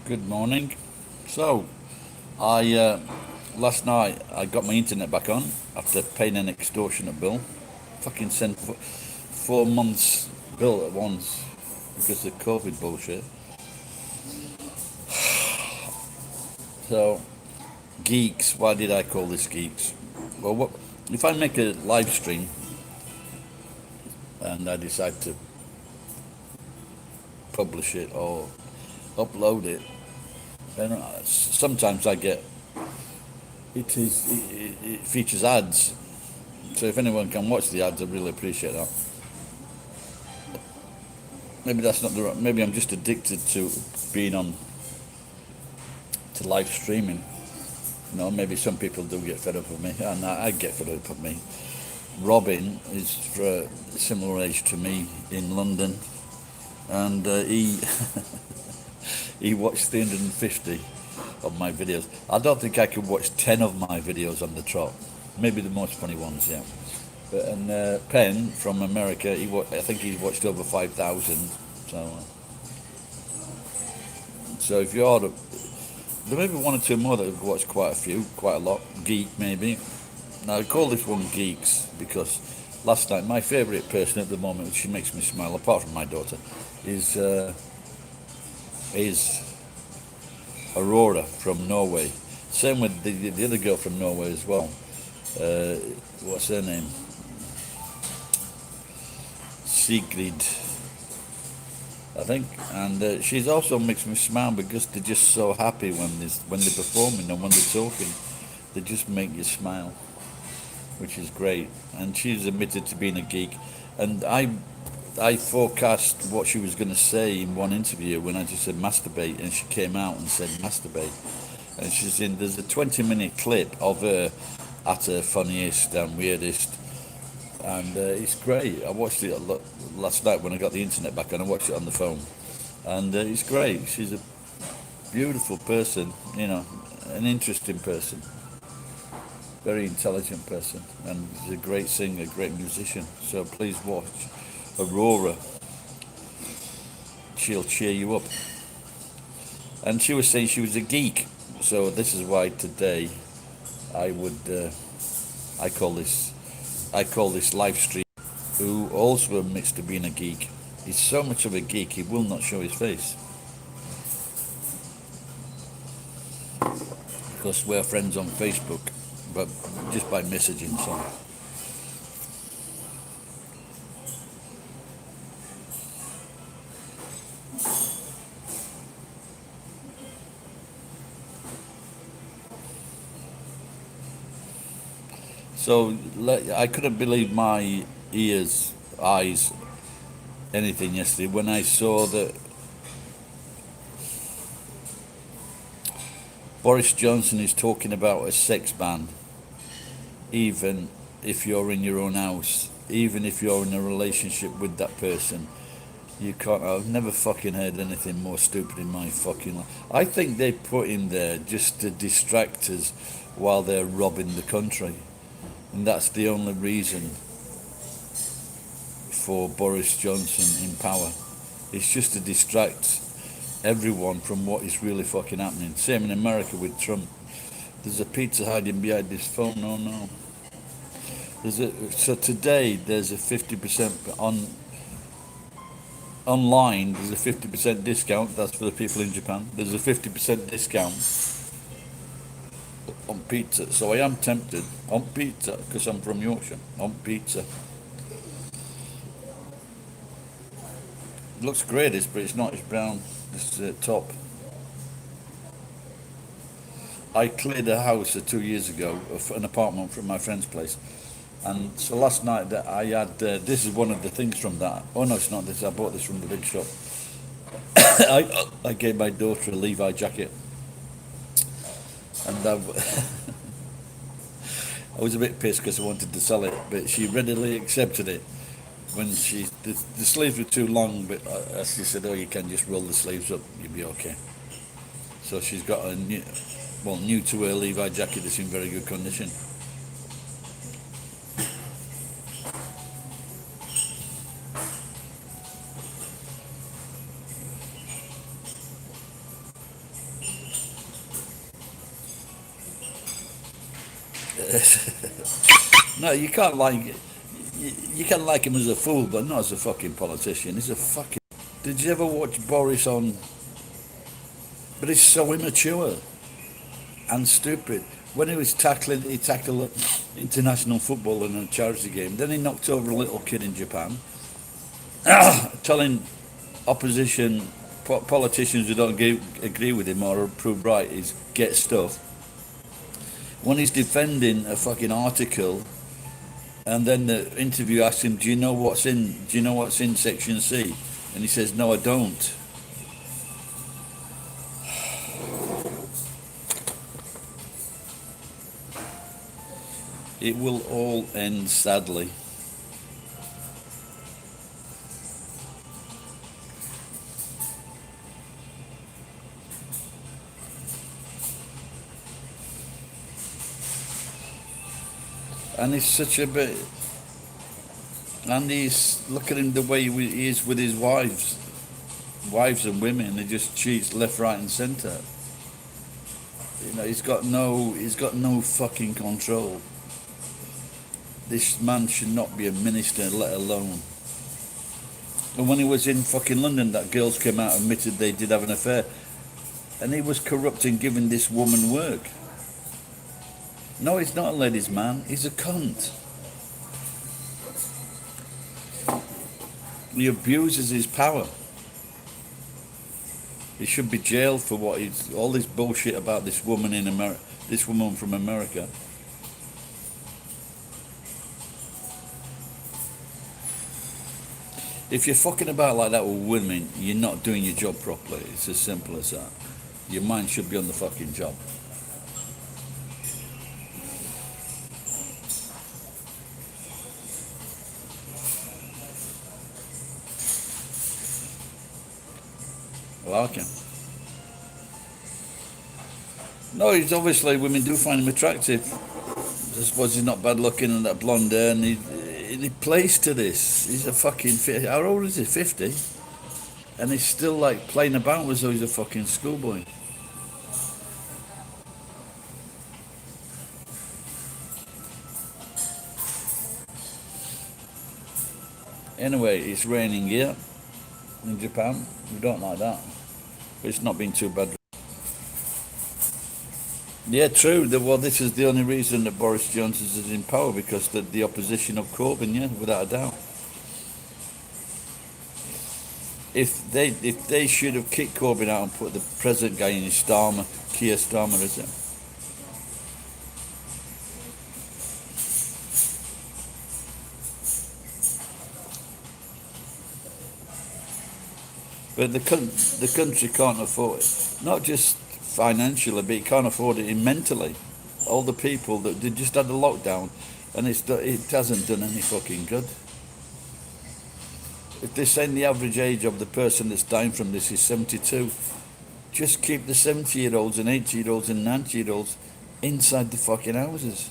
Good morning. So, I last night I got my internet back on after paying an extortionate bill. Fucking sent 4 months bill at once because of COVID bullshit. So, geeks. Why did I call this geeks? Well, what if I make a live stream and I decide to publish it or upload it? Then sometimes I get it features ads. So if anyone can watch the ads, I really appreciate that. Maybe that's not the right. Maybe I'm just addicted to being on to live streaming. Maybe some people do get fed up with me, and I get fed up with me. Robin is for a similar age to me in London, and he he watched 350 of my videos. I don't think I could watch 10 of my videos on the trot. Maybe the most funny ones, yeah. But and Penn from America, I think he's watched over 5,000. So if you're there may be one or two more that have watched quite a few, quite a lot. Geek maybe. Now I call this one Geeks because last night my favourite person at the moment, she makes me smile, apart from my daughter, is Aurora from Norway. Same with the other girl from Norway as well. What's her name? Sigrid, I think, and she's also makes me smile because they're just so happy when they're performing and when they're talking. They just make you smile, which is great. And she's admitted to being a geek, and I forecast what she was going to say in one interview when I just said masturbate, and she came out and said masturbate, and she's in. There's a 20-minute clip of her at her funniest and weirdest, and it's great. I watched it last night when I got the internet back, and I watched it on the phone, and it's great. She's a beautiful person, an interesting person, very intelligent person, and she's a great singer, great musician. So please watch Aurora. She'll cheer you up. And she was saying she was a geek, so this is why today I would I call this live stream. Who also admits to being a geek. He's so much of a geek he will not show his face because we're friends on Facebook, but just by messaging. So I couldn't believe my ears, eyes, anything yesterday when I saw that Boris Johnson is talking about a sex ban, even if you're in your own house, even if you're in a relationship with that person. You can't. I've never fucking heard anything more stupid in my fucking life. I think they put him there just to distract us while they're robbing the country. And that's the only reason for Boris Johnson in power. It's just to distract everyone from what is really fucking happening. Same in America with Trump. There's a pizza hiding behind this phone. Oh no. So today there's a 50% online. There's a 50% discount. That's for the people in Japan. There's a 50% discount on pizza. So I am tempted on pizza because I'm from Yorkshire. On pizza. It looks grey this, but it's not. It's brown. This top. I cleared a house 2 years ago, an apartment from my friend's place, and so last night that I had. This is one of the things from that. Oh no, it's not this. I bought this from the big shop. I gave my daughter a Levi jacket, and I was a bit pissed because I wanted to sell it, but she readily accepted it. When the sleeves were too long, but she said, "Oh, you can just roll the sleeves up, you'll be okay." So she's got a new to her Levi jacket that's in very good condition. No, you can't like. You can like him as a fool, but not as a fucking politician. He's a fucking. Did you ever watch Boris on? But he's so immature and stupid. When he tackled international football in a charity game. Then he knocked over a little kid in Japan, telling opposition politicians who don't agree with him or prove right is get stuff. When he's defending a fucking article, and then the interview asks him, "Do you know what's in? Do you know what's in Section C?" And he says, "No, I don't." It will all end sadly. And he's such a bit. And he's look at him the way he is with his wives and women. He just cheats left, right, and centre. You know, he's got no fucking control. This man should not be a minister, let alone. And when he was in fucking London, that girls came out and admitted they did have an affair, and he was corrupt in giving this woman work. No, he's not a ladies' man. He's a cunt. He abuses his power. He should be jailed for what he's all this bullshit about this woman in America. This woman from America. If you're fucking about like that with women, you're not doing your job properly. It's as simple as that. Your mind should be on the fucking job. I like him. No, he's obviously women do find him attractive. I suppose he's not bad looking and that blonde hair, and he plays to this. He's a fucking. How old is he? 50, and he's still like playing about as though he's a fucking schoolboy. Anyway, it's raining here in Japan. We don't like that, but it's not been too bad. Yeah, true. Well, this is the only reason that Boris Johnson is in power because the opposition of Corbyn, yeah, without a doubt. If they should have kicked Corbyn out and put the present guy in Starmer, Keir Starmer, is it? But the country can't afford it. Not just financially, but it can't afford it mentally. All the people that they just had a lockdown, and it hasn't done any fucking good. If they're saying the average age of the person that's dying from this is 72, just keep the 70-year-olds and 80-year-olds and 90-year-olds inside the fucking houses.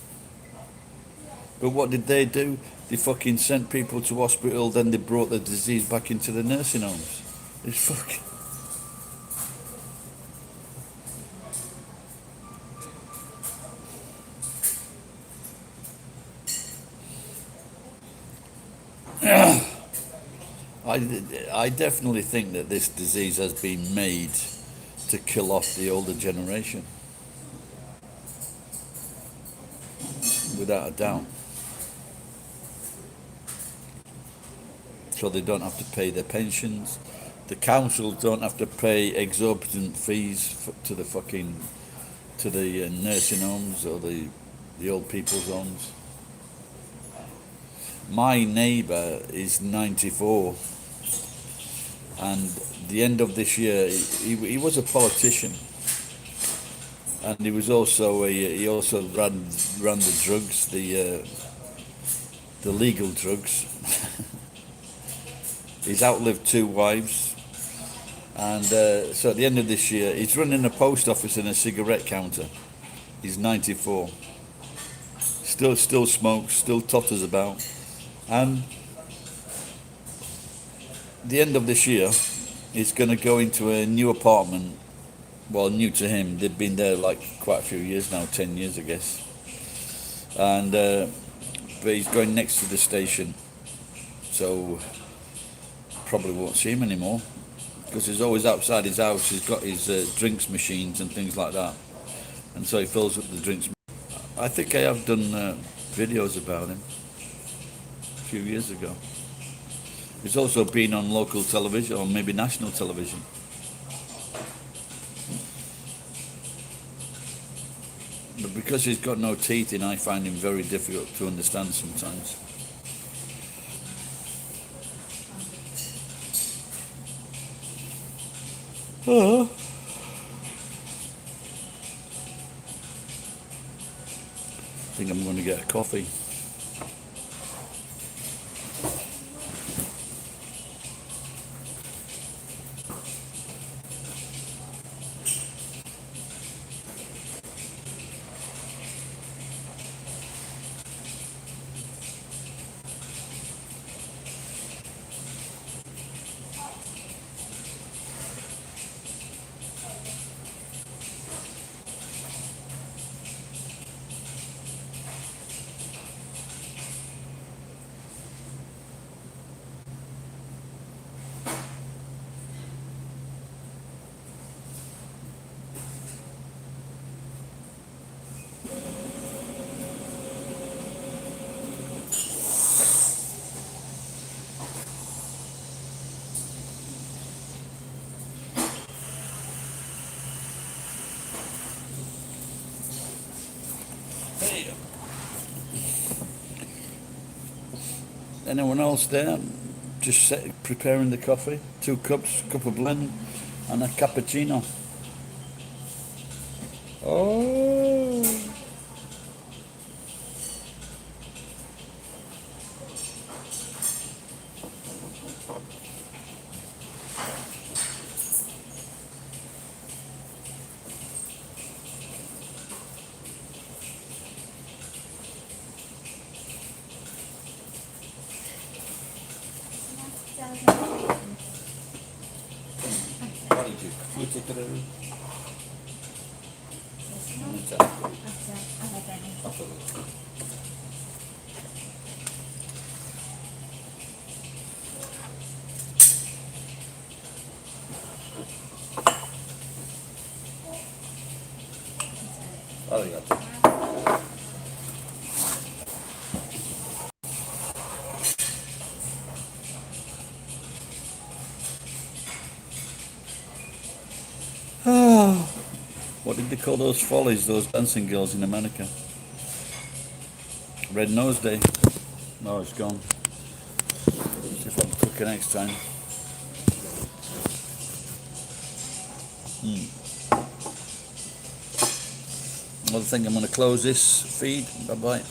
But what did they do? They fucking sent people to hospital, then they brought the disease back into the nursing homes. It's fucking. I definitely think that this disease has been made to kill off the older generation, without a doubt. So they don't have to pay their pensions. The councils don't have to pay exorbitant fees to the nursing homes or the old people's homes. My neighbour is 94, and the end of this year, he was a politician, and he also ran the drugs, the legal drugs. He's outlived 2 wives, and so at the end of this year, he's running a post office and a cigarette counter. He's 94, still smokes, still totters about, and the end of this year, he's going to go into a new apartment. Well, new to him. They've been there like quite a few years now, 10 years, I guess. and but he's going next to the station, so probably won't see him anymore because he's always outside his house. He's got his drinks machines and things like that, and so he fills up the drinks. I think I have done videos about him a few years ago. He's also been on local television or maybe national television. But because he's got no teeth in, I find him very difficult to understand sometimes. Oh. I think I'm going to get a coffee. Hey. Anyone else there? Just preparing the coffee. 2 cups, cup of blend, and a cappuccino. Oh. What did they call those follies, those dancing girls in America? Red Nose Day. No, it's gone. See if I can cook it next time. Well, I think I'm going to close this feed. Bye-bye.